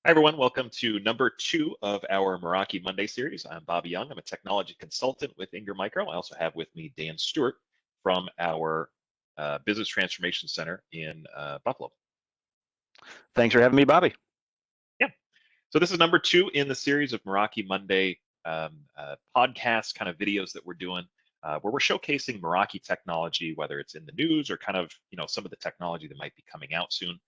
Hi, everyone. Welcome to number 2 of our Meraki Monday series. I'm Bobby Young. I'm a technology consultant with Ingram Micro. I also have with me Dan Stewart from our Business Transformation Center in Buffalo. Thanks for having me, Bobby. Yeah. So this is number 2 in the series of Meraki Monday podcast kind of videos that we're doing, where we're showcasing Meraki technology, whether it's in the news or kind of some of the technology that might be coming out soon.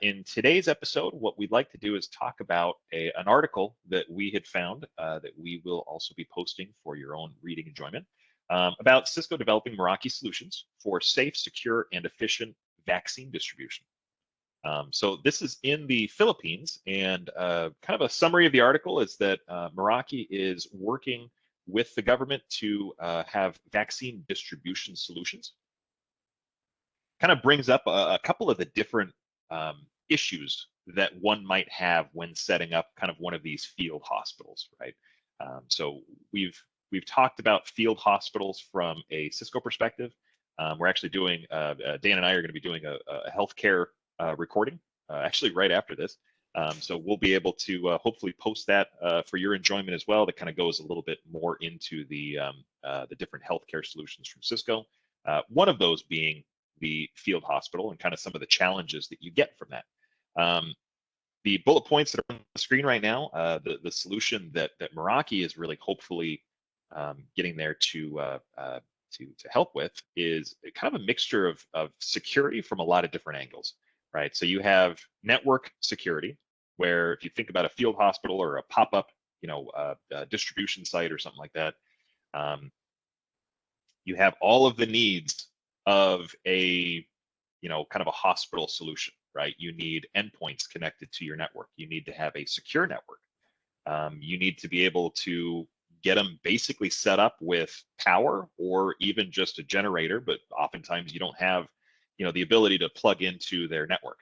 In today's episode, what we'd like to do is talk about an article that we had found that we will also be posting for your own reading enjoyment about Cisco developing Meraki solutions for safe, secure, and efficient vaccine distribution. So this is in the Philippines, and kind of a summary of the article is that Meraki is working with the government to have vaccine distribution solutions. Kind of brings up a couple of the different issues that one might have when setting up kind of one of these field hospitals, right? So we've talked about field hospitals from a Cisco perspective. We're actually doing, Dan and I are going to be doing a healthcare recording actually right after this. So we'll be able to hopefully post that for your enjoyment as well. That kind of goes a little bit more into the different healthcare solutions from Cisco. One of those being the field hospital and kind of some of the challenges that you get from that. The bullet points that are on the screen right now, the solution that Meraki is really hopefully getting there to help with is kind of a mixture of security from a lot of different angles, right? So you have network security, where if you think about a field hospital or a pop-up, distribution site or something like that, you have all of the needs of a, kind of a hospital solution, right? You need endpoints connected to your network. You need to have a secure network. You need to be able to get them basically set up with power or even just a generator, but oftentimes you don't have, the ability to plug into their network.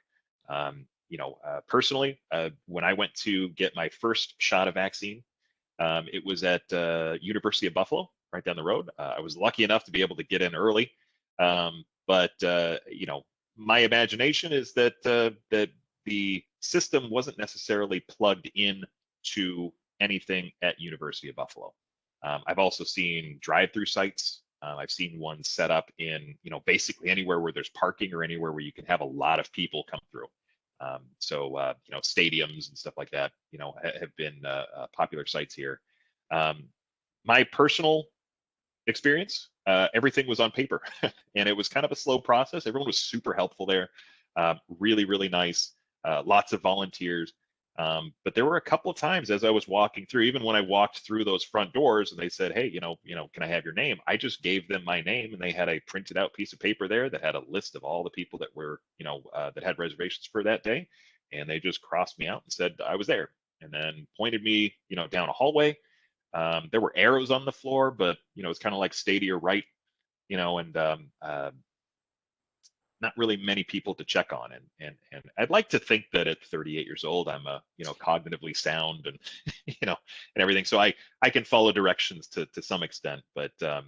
Personally, when I went to get my first shot of vaccine, it was at University of Buffalo, right down the road. I was lucky enough to be able to get in early, but my imagination is that that the system wasn't necessarily plugged in to anything at University of Buffalo. I've also seen drive-through sites. I've seen one set up in, basically anywhere where there's parking or anywhere where you can have a lot of people come through. Stadiums and stuff like that, have been popular sites here. My personal experience, everything was on paper and it was kind of a slow process. Everyone was super helpful there. Really, really nice. Lots of volunteers. But there were a couple of times as I was walking through, even when I walked through those front doors and they said, hey, can I have your name? I just gave them my name and they had a printed out piece of paper there that had a list of all the people that were, that had reservations for that day. And they just crossed me out and said I was there and then pointed me, down a hallway. There were arrows on the floor, but, it's kind of like stay to your right, and not really many people to check on. And I'd like to think that at 38 years old, I'm cognitively sound and, and everything. So I can follow directions to some extent, but, there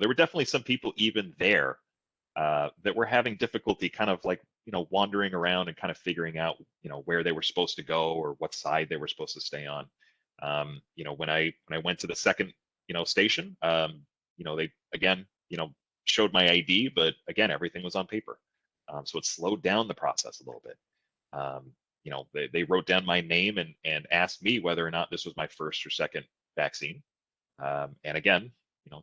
were definitely some people even there that were having difficulty kind of like, wandering around and kind of figuring out, where they were supposed to go or what side they were supposed to stay on. When I went to the second, station, they again, showed my ID, but again, everything was on paper. So it slowed down the process a little bit. They wrote down my name and asked me whether or not this was my first or second vaccine. And again,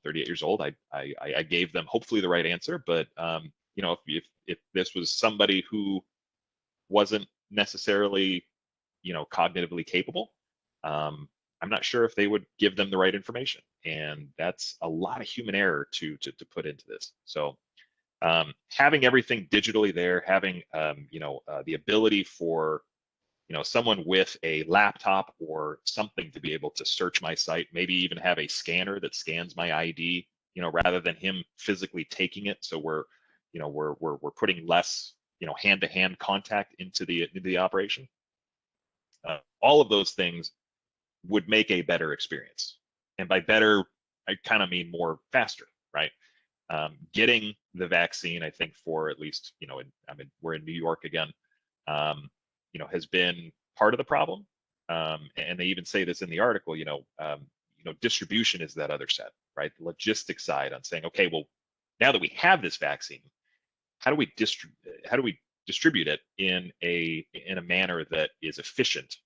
38 years old, I gave them hopefully the right answer, but if this was somebody who wasn't necessarily, cognitively capable, I'm not sure if they would give them the right information. And that's a lot of human error to put into this. So having everything digitally there, having the ability for someone with a laptop or something to be able to search my site, maybe even have a scanner that scans my ID, rather than him physically taking it. So we're putting less hand-to-hand contact into the operation. All of those things would make a better experience, and by better, I kind of mean more faster, right? Getting the vaccine, I think, for at least, we're in New York again, has been part of the problem. And they even say this in the article. Distribution is that other set, right? The logistics side on saying, okay, well, now that we have this vaccine, how do we distribute it in a manner that is efficient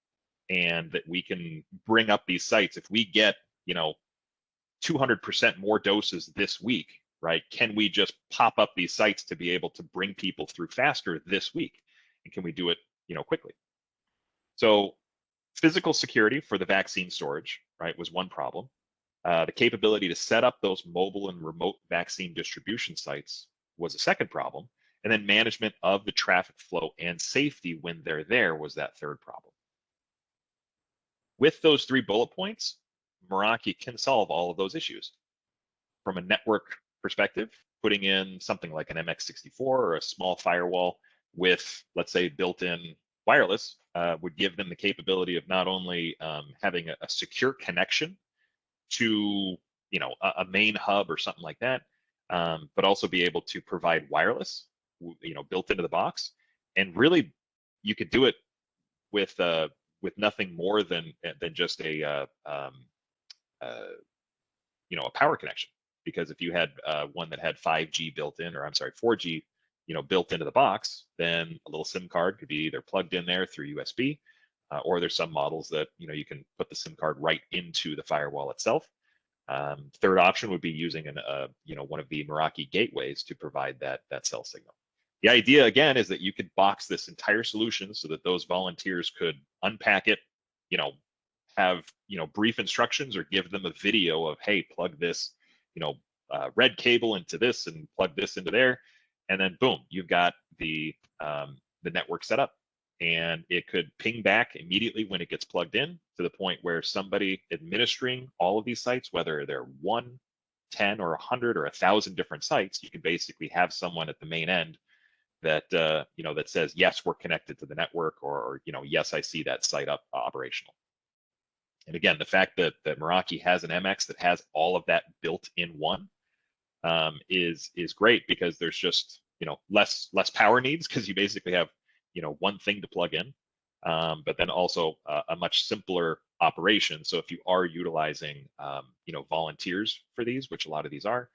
and that we can bring up these sites? If we get 200% more doses this week, right? Can we just pop up these sites to be able to bring people through faster this week? And can we do it, quickly? So physical security for the vaccine storage, right, was one problem. The capability to set up those mobile and remote vaccine distribution sites was a second problem. And then management of the traffic flow and safety when they're there was that third problem. With those 3 bullet points, Meraki can solve all of those issues. From a network perspective, putting in something like an MX64 or a small firewall with, let's say, built-in wireless would give them the capability of not only having a secure connection to a main hub or something like that, but also be able to provide wireless, built into the box. And really, you could do it with nothing more than just a power connection. Because if you had one that had 5G built in, or I'm sorry, 4G, built into the box, then a little SIM card could be either plugged in there through USB, or there's some models that you can put the SIM card right into the firewall itself. Third option would be using one of the Meraki gateways to provide that cell signal. The idea again is that you could box this entire solution so that those volunteers could unpack it, have brief instructions, or give them a video of, hey, plug this red cable into this and plug this into there, and then boom, you've got the network set up, and it could ping back immediately when it gets plugged in, to the point where somebody administering all of these sites, whether they're 1, 10, or 100 or 1,000 different sites, you can basically have someone at the main end that that says, yes, we're connected to the network, or yes, I see that site up operational. And again, the fact that Meraki has an MX that has all of that built in one is great, because there's just less power needs, because you basically have one thing to plug in, but then also a much simpler operation. So if you are utilizing volunteers for these, which a lot of these are,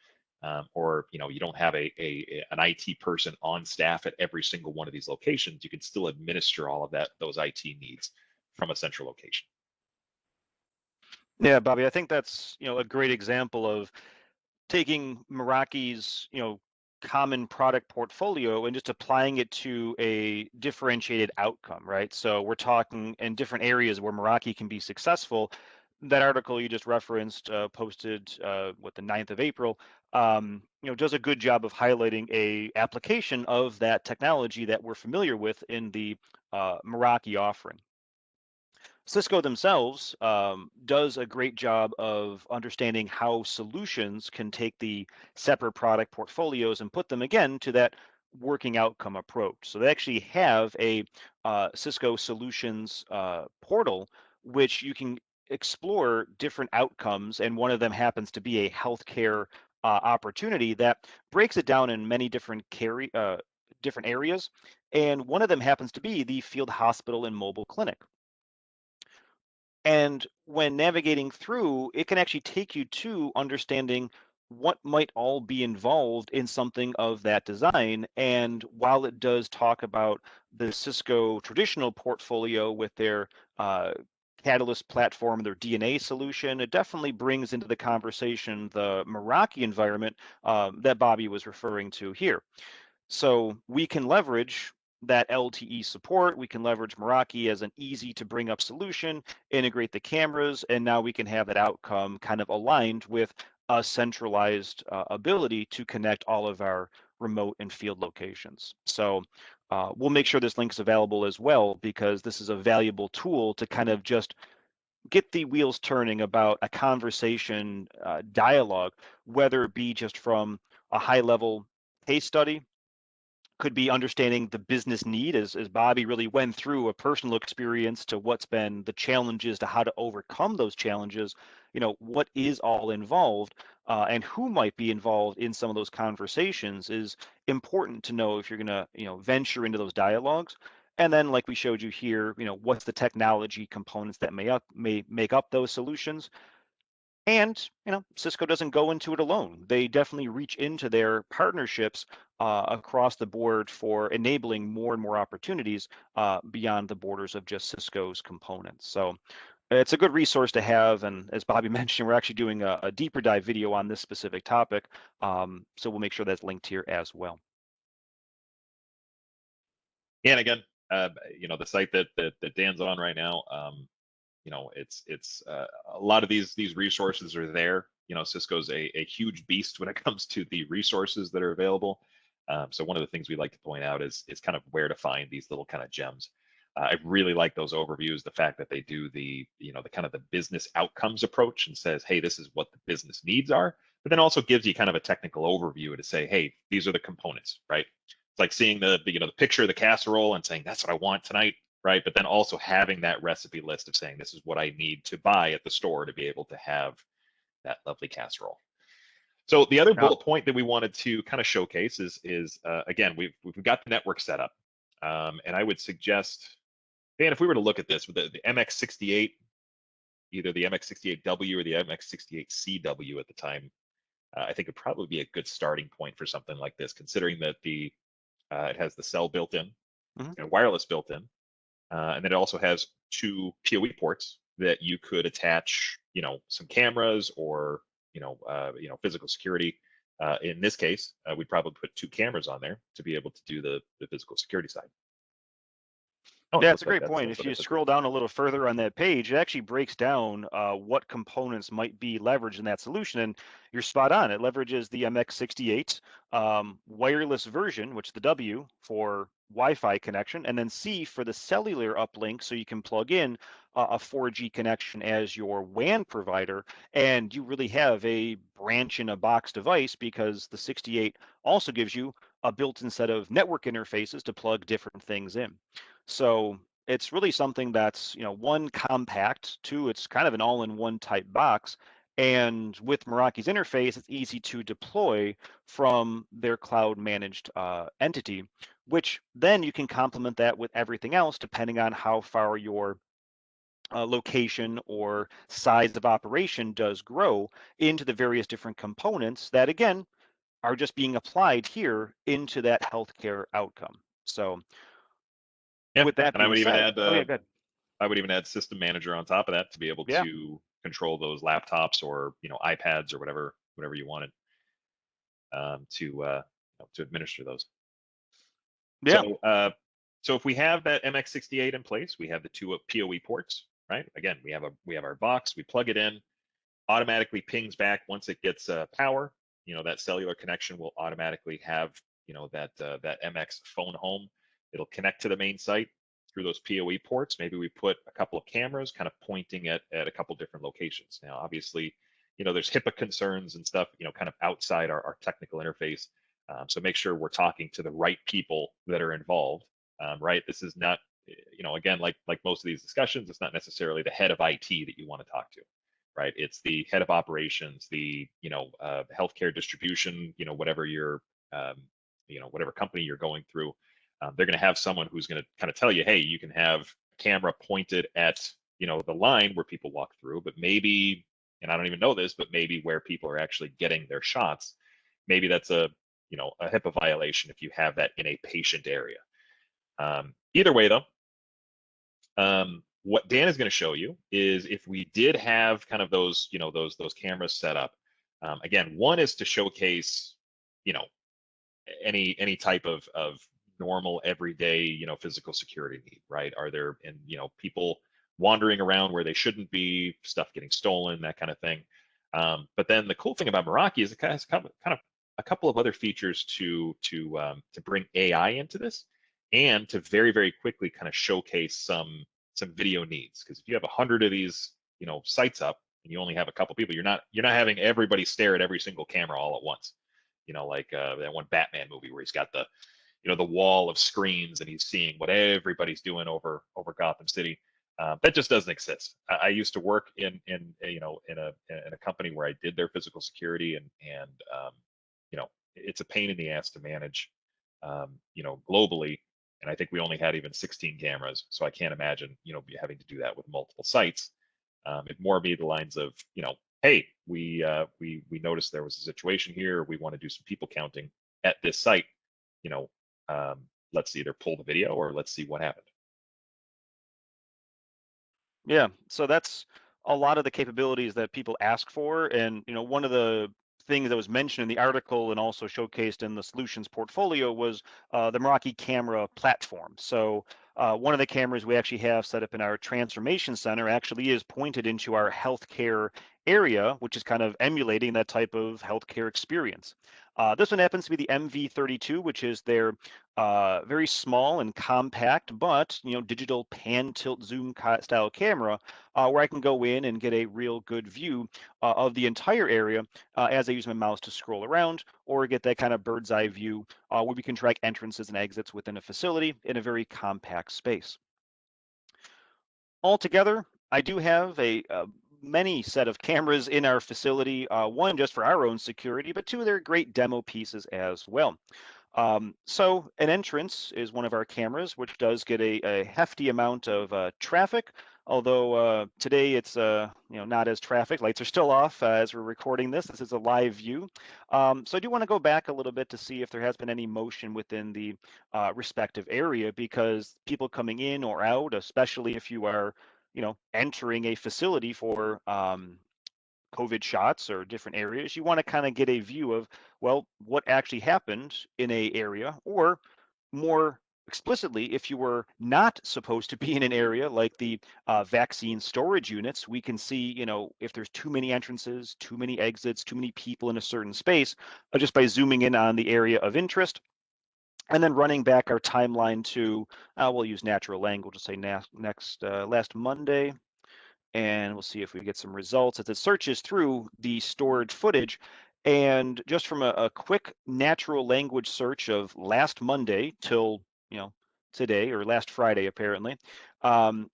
or you don't have an IT person on staff at every single one of these locations, you can still administer all of those IT needs from a central location. Yeah, Bobby, I think that's a great example of taking Meraki's common product portfolio and just applying it to a differentiated outcome, right? So we're talking in different areas where Meraki can be successful. That article you just referenced, posted the 9th of April, does a good job of highlighting a application of that technology that we're familiar with in the Meraki offering. Cisco themselves does a great job of understanding how solutions can take the separate product portfolios and put them again to that working outcome approach. So they actually have a Cisco Solutions portal, which you can explore different outcomes, and one of them happens to be a healthcare opportunity that breaks it down in many different different areas, and one of them happens to be the field hospital and mobile clinic. And when navigating through, it can actually take you to understanding what might all be involved in something of that design. And while it does talk about the Cisco traditional portfolio with their Catalyst platform, their DNA solution, it definitely brings into the conversation the Meraki environment that Bobby was referring to here. So we can leverage that LTE support. We can leverage Meraki as an easy to bring up solution, integrate the cameras, and now we can have that outcome kind of aligned with a centralized ability to connect all of our remote and field locations. So we'll make sure this link is available as well, because this is a valuable tool to kind of just get the wheels turning about a conversation dialogue, whether it be just from a high level case study, could be understanding the business need, as Bobby really went through a personal experience to what's been the challenges to how to overcome those challenges, what is all involved, and who might be involved in some of those conversations is important to know if you're going to venture into those dialogues. And then, like we showed you here, what's the technology components that may make up those solutions. And, Cisco doesn't go into it alone. They definitely reach into their partnerships across the board for enabling more and more opportunities beyond the borders of just Cisco's components. So it's a good resource to have. And as Bobby mentioned, we're actually doing a deeper dive video on this specific topic. So we'll make sure that's linked here as well. And again, the site that Dan's on right now, it's a lot of these resources are there. Cisco's a huge beast when it comes to the resources that are available. So one of the things we like to point out is kind of where to find these little kind of gems. I really like those overviews, the fact that they do the kind of the business outcomes approach and says, hey, this is what the business needs are, but then also gives you kind of a technical overview to say, hey, these are the components, right? It's like seeing the picture of the casserole and saying, that's what I want tonight, right? But then also having that recipe list of saying, this is what I need to buy at the store to be able to have that lovely casserole. So the other bullet point that we wanted to kind of showcase is again, we've got the network set up. And I would suggest, Dan, if we were to look at this with the MX68, either the MX68W or the MX68CW at the time, I think it'd probably be a good starting point for something like this, considering that it has the cell built in and wireless built in. And then it also has 2 PoE ports that you could attach, some cameras or, physical security. In this case, we'd probably put 2 cameras on there to be able to do the physical security side. Oh, Yeah, it it's a looks like great point. If you that's scroll down a little further on that page, it actually breaks down what components might be leveraged in that solution. And you're spot on. It leverages the MX68 wireless version, which the W for Wi-Fi connection, and then C for the cellular uplink, so you can plug in a 4G connection as your WAN provider. And you really have a branch in a box device, because the 68 also gives you a built-in set of network interfaces to plug different things in. So it's really something that's, one, compact, two, it's kind of an all-in-one type box. And with Meraki's interface, it's easy to deploy from their cloud managed entity, which then you can complement that with everything else depending on how far your location or size of operation does grow into the various different components that, again, are just being applied here into that healthcare outcome. So yeah. with that And I being would even said, add oh yeah, good. I would even add system manager on top of that to be able Yeah, to control those laptops or iPads or whatever you wanted to administer those. yeah, So if we have that MX68 in place, we have the 2 PoE ports, right? Again, we have our box, we plug it in, automatically pings back once it gets power. That cellular connection will automatically have that MX phone home. It'll connect to the main site through those PoE ports. Maybe we put a couple of cameras kind of pointing at a couple different locations. Now, obviously, there's HIPAA concerns and stuff, kind of outside our technical interface. So make sure we're talking to the right people that are involved, right? This is not, again, like most of these discussions, it's not necessarily the head of IT that you want to talk to, right? It's the head of operations, the healthcare distribution, whatever your whatever company you're going through. They're going to have someone who's going to kind of tell you, hey, you can have a camera pointed at the line where people walk through, but maybe, and I don't even know this, but maybe where people are actually getting their shots, maybe that's a HIPAA violation if you have that in a patient area. Either way, though, what Dan is going to show you is if we did have kind of those those cameras set up. Again, one is to showcase any type of normal everyday physical security need, right? Are there people wandering around where they shouldn't be, stuff getting stolen, that kind of thing. But then the cool thing about Meraki is it has kind of a couple of other features to bring AI into this, and to very, very quickly kind of showcase some video needs. Because if you have 100 of these sites up and you only have a couple people, you're not having everybody stare at every single camera all at once. Like that one Batman movie where he's got the the wall of screens and he's seeing what everybody's doing over Gotham City. That just doesn't exist. I used to work in a company where I did their physical security, and it's a pain in the ass to manage globally And I think we only had even 16 cameras, so I can't imagine, having to do that with multiple sites. It more be the lines of, hey, we noticed there was a situation here. We want to do some people counting at this site. You know, let's either pull the video or let's see what happened. Yeah, so that's a lot of the capabilities that people ask for, and one of the things that was mentioned in the article and also showcased in the solutions portfolio was the Meraki camera platform. So one of the cameras we actually have set up in our transformation center actually is pointed into our healthcare area, which is kind of emulating that type of healthcare experience. This one happens to be the MV32, which is their very small and compact, but digital pan tilt zoom style camera, where I can go in and get a real good view of the entire area as I use my mouse to scroll around, or get that kind of bird's eye view where we can track entrances and exits within a facility in a very compact space. Altogether, I do have a many set of cameras in our facility, one just for our own security, but two, they're great demo pieces as well. So an entrance is one of our cameras, which does get a hefty amount of traffic. Although today it's not as traffic. Lights are still off as we're recording this. This is a live view. So I do want to go back a little bit to see if there has been any motion within the respective area, because people coming in or out, especially if you are entering a facility for COVID shots or different areas, you want to kind of get a view of, well, what actually happened in a area, or more explicitly, if you were not supposed to be in an area like the vaccine storage units, we can see, if there's too many entrances, too many exits, too many people in a certain space, just by zooming in on the area of interest. And then running back our timeline to, we'll use natural language to say last Monday, and we'll see if we get some results as it searches through the stored footage. And just from a quick natural language search of last Monday till today, or last Friday apparently,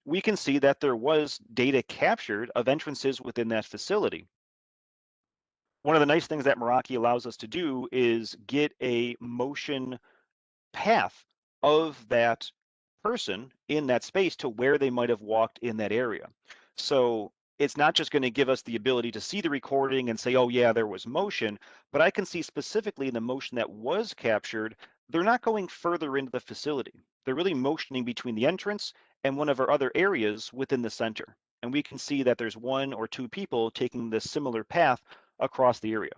we can see that there was data captured of entrances within that facility. One of the nice things that Meraki allows us to do is get a motion path of that person in that space to where they might have walked in that area. So it's not just going to give us the ability to see the recording and say, oh, yeah, there was motion, but I can see specifically in the motion that was captured, they're not going further into the facility. They're really motioning between the entrance and one of our other areas within the center. And we can see that there's one or two people taking this similar path across the area.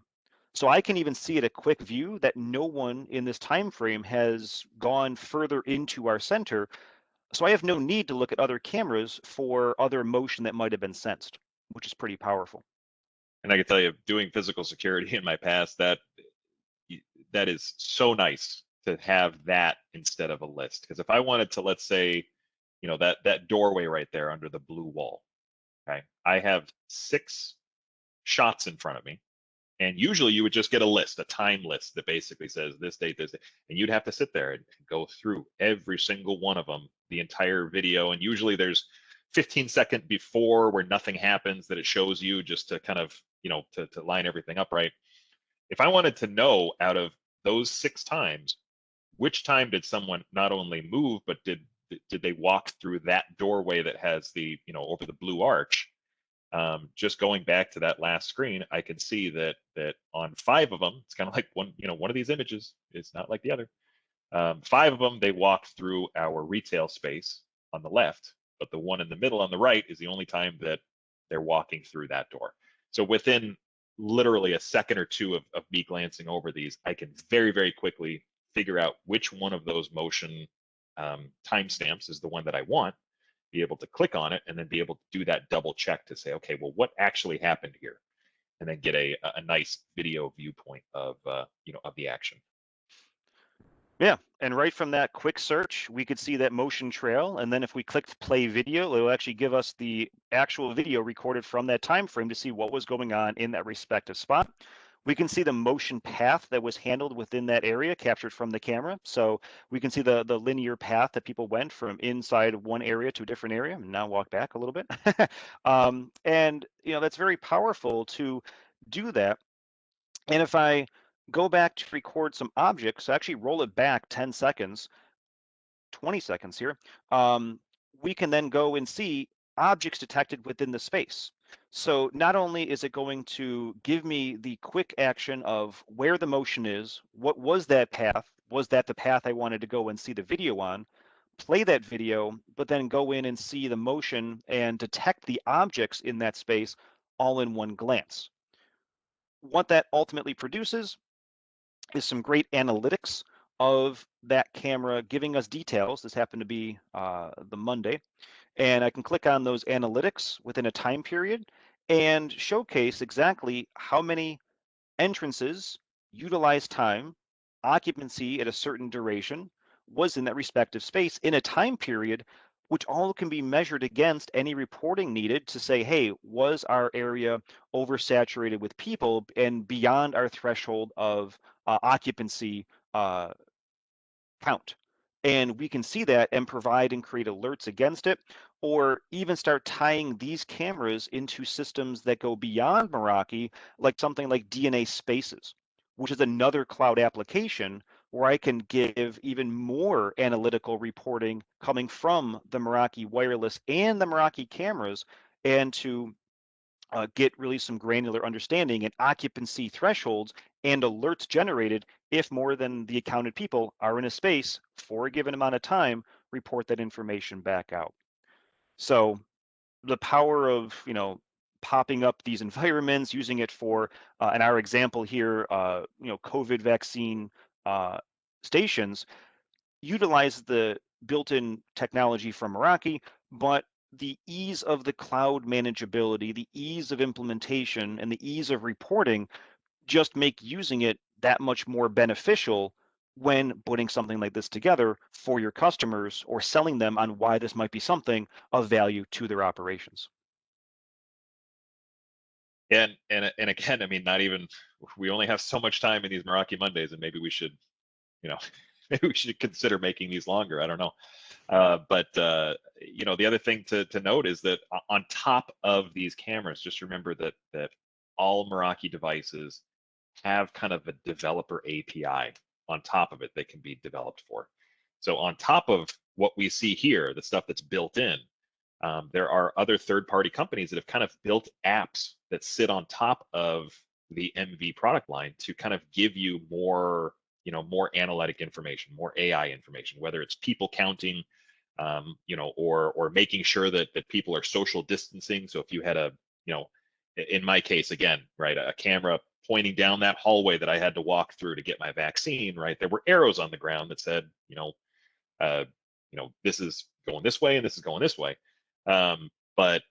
So I can even see at a quick view that no one in this time frame has gone further into our center. So I have no need to look at other cameras for other motion that might have been sensed, which is pretty powerful. And I can tell you, doing physical security in my past, that is so nice to have that instead of a list. Because if I wanted to, let's say, that doorway right there under the blue wall, okay, I have 6 shots in front of me. And usually you would just get a list, a time list that basically says this date, and you'd have to sit there and go through every single one of them, the entire video. And usually there's 15-second before where nothing happens that it shows you, just to kind of, to line everything up right. If I wanted to know out of those 6 times, which time did someone not only move, but did they walk through that doorway that has the, over the blue arch? Just going back to that last screen, I can see that on 5 of them, it's kind of like one of these images. It's not like the other. 5 of them, they walked through our retail space on the left, but the one in the middle on the right is the only time that they're walking through that door. So within literally a second or two of me glancing over these, I can very, very quickly figure out which one of those motion timestamps is the one that I want, be able to click on it, and then be able to do that double check to say, okay, well, what actually happened here? And then get a nice video viewpoint of of the action. Yeah, and right from that quick search, we could see that motion trail. And then if we clicked play video, it will actually give us the actual video recorded from that time frame to see what was going on in that respective spot. We can see the motion path that was handled within that area captured from the camera. So we can see the linear path that people went from inside one area to a different area. And now walk back a little bit. And that's very powerful to do that. And if I go back to record some objects, actually roll it back 10 seconds, 20 seconds here, um, we can then go and see objects detected within the space. So not only is it going to give me the quick action of where the motion is, what was that path, was that the path I wanted to go and see the video on, play that video, but then go in and see the motion and detect the objects in that space all in one glance. What that ultimately produces is some great analytics of that camera giving us details. This happened to be the Monday, and I can click on those analytics within a time period and showcase exactly how many entrances, utilized time, occupancy at a certain duration was in that respective space in a time period, which all can be measured against any reporting needed to say, hey, was our area oversaturated with people and beyond our threshold of occupancy uh, count. And we can see that and provide and create alerts against it, or even start tying these cameras into systems that go beyond Meraki, like something like DNA Spaces, which is another cloud application where I can give even more analytical reporting coming from the Meraki wireless and the Meraki cameras, and to get really some granular understanding and occupancy thresholds and alerts generated if more than the accounted people are in a space for a given amount of time, report that information back out. So the power of, popping up these environments, using it for, in our example here, COVID vaccine uh, stations, utilize the built-in technology from Meraki, but the ease of the cloud manageability, the ease of implementation, and the ease of reporting just make using it that much more beneficial when putting something like this together for your customers or selling them on why this might be something of value to their operations. And again, I mean, not even we only have so much time in these Meraki Mondays, and maybe we should, you know, maybe we should consider making these longer. I don't know. But the other thing to note is that on top of these cameras, just remember that all Meraki devices have kind of a developer API on top of it that can be developed for. So on top of what we see here, the stuff that's built in, there are other third-party companies that have kind of built apps that sit on top of the MV product line to kind of give you more, more analytic information, more AI information, whether it's people counting, or making sure that people are social distancing. So if you had in my case again, right, a camera pointing down that hallway that I had to walk through to get my vaccine, right, there were arrows on the ground that said, uh, this is going this way and this is going this way. But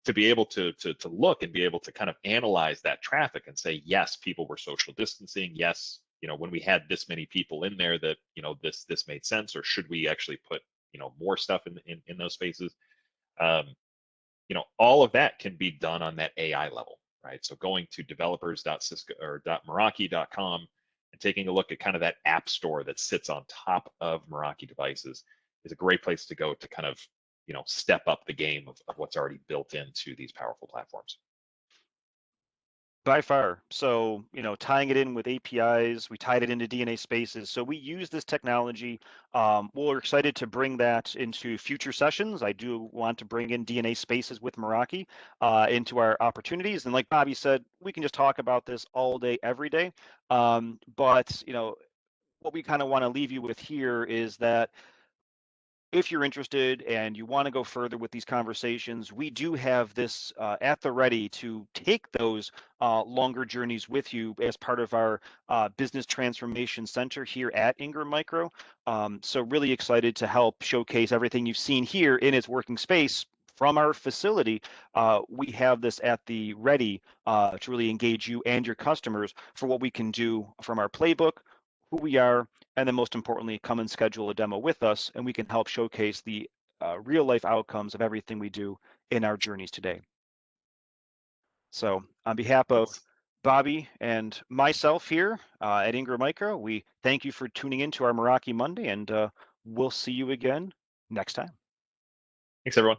to be able to look and be able to kind of analyze that traffic and say, yes, people were social distancing. Yes, when we had this many people in there, that this made sense, or should we actually put more stuff in those spaces? All of that can be done on that AI level, right? So going to developers.cisco or .meraki.com and taking a look at kind of that app store that sits on top of Meraki devices is a great place to go to kind of, step up the game of what's already built into these powerful platforms. By far. So, tying it in with APIs, we tied it into DNA Spaces. So we use this technology. We're excited to bring that into future sessions. I do want to bring in DNA Spaces with Meraki into our opportunities. And like Bobby said, we can just talk about this all day, every day. But, what we kind of want to leave you with here is that if you're interested and you want to go further with these conversations, we do have this at the ready to take those longer journeys with you as part of our business transformation center here at Ingram Micro. So really excited to help showcase everything you've seen here in its working space from our facility. We have this at the ready to really engage you and your customers for what we can do from our playbook, who we are, and then most importantly, come and schedule a demo with us, and we can help showcase the real life outcomes of everything we do in our journeys today. So on behalf of Thanks. Bobby and myself here at Ingram Micro, we thank you for tuning in to our Meraki Monday, and we'll see you again next time. Thanks, everyone.